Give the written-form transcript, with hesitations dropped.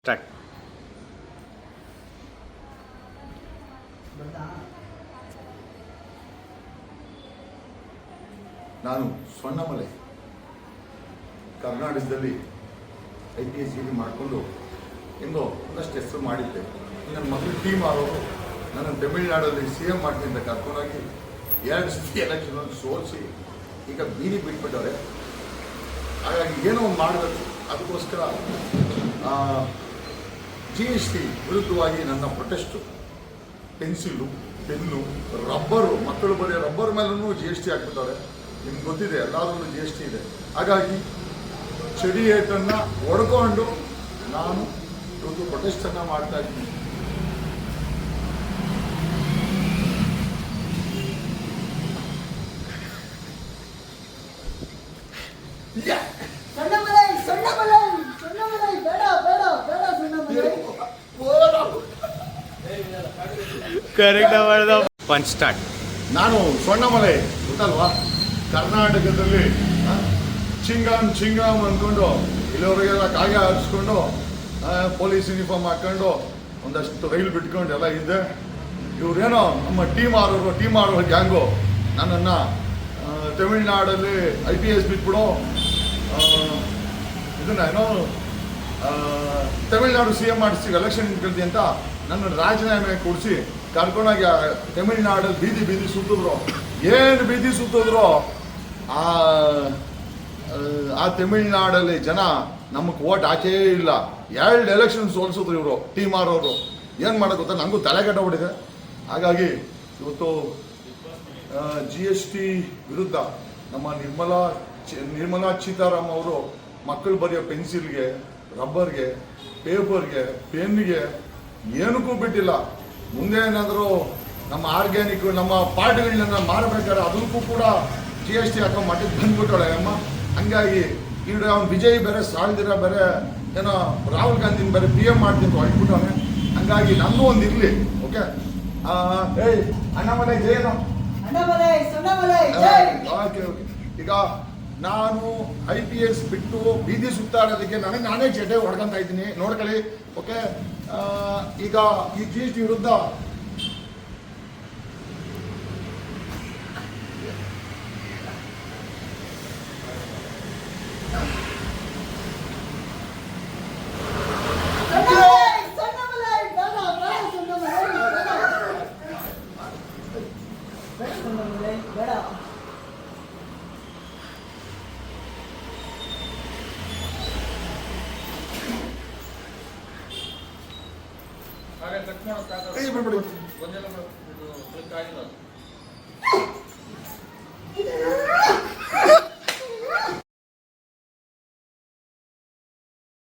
Start. ನಾನು ಸ್ವರ್ಣಮಲೆ ಕರ್ನಾಟಕದಲ್ಲಿ IPS ಮಾಡಿಕೊಂಡು ಹೆಂಗೋ ಒಂದಷ್ಟು ಹೆಸರು ಮಾಡಿದ್ದೆ. ನನ್ನ ಮಗಳು ಟೀಮ್ ಆರೋರು ನನ್ನ ತಮಿಳುನಾಡಲ್ಲಿ CM ಮಾಡ್ತೀನಿ ಅಂತ ಕರ್ಕೊಂಡೋಗಿ 2 ಸತಿ ಎಲೆಕ್ಷನ್ ಸೋಲಿಸಿ ಈಗ ಬೀದಿ ಬಿಟ್ಬಿಟ್ಟವ್ರೆ. ಹಾಗಾಗಿ ಏನೋ ಒಂದು ಮಾಡಬೇಕು. ಅದಕ್ಕೋಸ್ಕರ GST ವಿರುದ್ಧವಾಗಿ ನನ್ನ ಪ್ರೊಟೆಸ್ಟು, ಪೆನ್ಸಿಲು, ಪೆನ್ನು, ರಬ್ಬರು, ಮಕ್ಕಳು ಬರೀ ರಬ್ಬರ್ ಮೇಲೂ GST ಹಾಕ್ಬಿಟ್ಟವ್ರೆ. ನಿಮ್ಗೆ ಗೊತ್ತಿದೆ, ಎಲ್ಲದರಲ್ಲೂ GST ಇದೆ. ಹಾಗಾಗಿ ಚಡಿ ಏಟನ್ನು ಹೊಡ್ಕೊಂಡು ನಾನು ಇವತ್ತು ಪ್ರೊಟೆಸ್ಟನ್ನು ಮಾಡ್ತಾ ಇದ್ದೀನಿ. Correct punch start. ನಾನು ಸ್ವರ್ಣಮಲೆ ಗೊತ್ತಲ್ವಾ, ಕರ್ನಾಟಕದಲ್ಲಿ ಚಿಂಗಾಮ್ ಅಂದ್ಕೊಂಡು ಇಲ್ಲಿವರೆಗೆಲ್ಲ ಕಾಗೆ ಹಾರಿಸ್ಕೊಂಡು ಪೊಲೀಸ್ ಯೂನಿಫಾರ್ಮ್ ಹಾಕ್ಕೊಂಡು ಒಂದಷ್ಟು ರೈಲು ಬಿಟ್ಕೊಂಡು ಎಲ್ಲ ಇದ್ದೆ. ಇವ್ರೇನೋ ನಮ್ಮ ಟೀಮ್ ಆರೋರು ಗ್ಯಾಂಗು ನನ್ನನ್ನು ತಮಿಳ್ನಾಡಲ್ಲಿ IPS ಬಿಟ್ಬಿಡು, ಇದನ್ನ ಏನೋ ತಮಿಳ್ನಾಡು CM ಮಾಡಿಸ್ತೀವಿ, ಎಲೆಕ್ಷನ್ ನಿಂತ್ಕೊಳ್ತಿ ಅಂತ ನನ್ನ ರಾಜೀನಾಮೆ ಕೊಡಿಸಿ ಕರ್ಕೊಂಡೋಗಿ ತಮಿಳ್ನಾಡಲ್ಲಿ ಬೀದಿ ಸುತ್ತಿದ್ರು. ಏನು ಬೀದಿ ಸುತ್ತಿದ್ರು ಆ ತಮಿಳ್ನಾಡಲ್ಲಿ ಜನ ನಮಗೆ ಓಟ್ ಹಾಕೇ ಇಲ್ಲ. 2 ಎಲೆಕ್ಷನ್ ಸೋಲಿಸಿದ್ರು ಇವರು ಟೀಮ್ ಆರೋರು. ಏನು ಮಾಡೋದು ಗೊತ್ತಾ, ನನಗೂ ತಲೆ ಕೆಟ್ಟಬಿಟ್ಟಿದೆ. ಹಾಗಾಗಿ ಇವತ್ತು GST ವಿರುದ್ಧ ನಮ್ಮ ನಿರ್ಮಲಾ ಸೀತಾರಾಮನ್ ಅವರು ಮಕ್ಕಳು ಬರೆಯೋ ಪೆನ್ಸಿಲ್ಗೆ, ರಬ್ಬರ್ಗೆ, ಪೇಪರ್ಗೆ, ಪೆನ್ಗೆ ಏನಕ್ಕೂ ಬಿಟ್ಟಿಲ್ಲ. ಮುಂದೆ ಏನಾದರೂ ನಮ್ಮ ಆರ್ಗ್ಯಾನಿಕ್ ನಮ್ಮ ಪಾರ್ಟಿಗಳನ್ನ ಮಾರಬೇಕಾದ್ರೆ ಅದಕ್ಕೂ ಕೂಡ GST ಹಾಕೋ ಮಟ್ಟಕ್ಕೆ ಬಂದ್ಬಿಟ್ಟಳೆ ಅಮ್ಮ. ಹಂಗಾಗಿ ಈಗ ಅವ್ನು ವಿಜಯ್ ಬೇರೆ ಸಾಲ್ದಿರ ಬೇರೆ ಏನೋ ರಾಹುಲ್ ಗಾಂಧಿನ ಬೇರೆ PM ಮಾಡ್ತೀನಿ ಹೊಳ್ಬಿಟ್ಟವನೆ. ಹಂಗಾಗಿ ನನ್ನೂ ಒಂದು ಇರಲಿ. ಓಕೆ, ಏಯ್ ಅಣ್ಣಾಮಲೈ ಜಯನೋ. ಓಕೆ, ಈಗ ನಾನು IPS ಬಿಟ್ಟು ಬೀದಿ ಸುತ್ತಾಡೋದಕ್ಕೆ ನಾನೇ ಜಡೆ ಹೊಡ್ಕೊಂತ ಇದ್ದೀನಿ, ನೋಡ್ಕೊಳ್ಳಿ. ಓಕೆ, ಈಗ ಈ GST ವಿರುದ್ಧ ಹಾಗೆ ಕಟ್ ಮಾಡೋ ಬಿಡ್ಬಿಡಿ. ಒಂದೆಲ್ಲ ಕ್ಲಿಕ್ ಆಗಿಲ್ಲ.